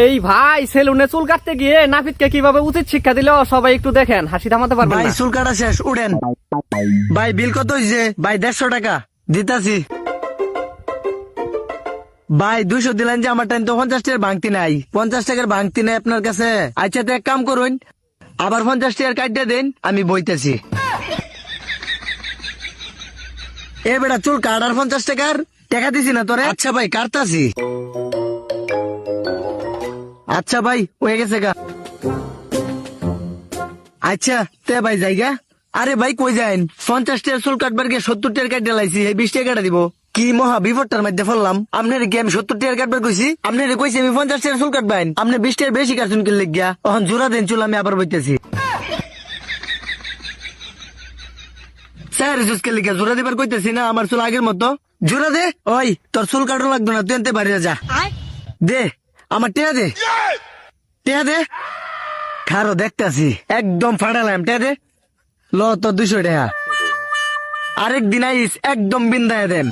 এই ভাই সেলুনে চুল কাটতে গিয়ে নাপিতকে কিভাবে উচিত শিক্ষা দিল সবাই একটু দেখেন, হাসি থামাতে পারবেন ভাই না। চুল কাটা শেষ, উড়েন। ভাই বিল কত হয়েছে? ভাই 150 টাকা দিতাছি। ভাই 200 দিলেন যে, আমার টাইম তো 50 টাকার ভাঙতি নাই, 50 টাকার ভাঙতি নাই আপনার কাছে। আচ্ছা তো এক কাম করুন, আবার 50 টাকার কাটতে দেন, আমি বইতেছি। এ বেটা চুল কাট, আর 50 টাকার টাকা দিছি না তোরে। আচ্ছা ভাই কাটতাছি। আচ্ছা ভাই হয়ে গেছে গা। আচ্ছা তে ভাই জায়গা। আরে ভাই কই যাইন? 50 টাকার চুল কাটবার গিয়ে 70 টাকার কাট ডালাইছি, এই 20 টাকা দিব। কি মহা বিপদটার মধ্যে ফেললাম। আপনার কি আমি 70 টাকার কাটবার কইছি? আপনার কইছি আমি 50 টাকার চুল কাটবেন, আপনি 20 টাকার বেশি কাটছেন কি লিখিয়া? তখন জোড়া দেন চুল, আমি আবার বইতেছি। স্যার জুসকে লিখে জোড়া দিবার কইতেছি না, আমার চুল আগের মতো। জোড়া দে। ওই তোর চুল কাটো লাগতো না, তুই আনতে পারি যা। দে আমার টেয়া দে, টেয়া দে। খারো দেখতাছি একদম ফাটালাম, টেয়া দে। ল তোর 200 টাকা। আরেকদিন আইস একদম বিন্দায় দেন।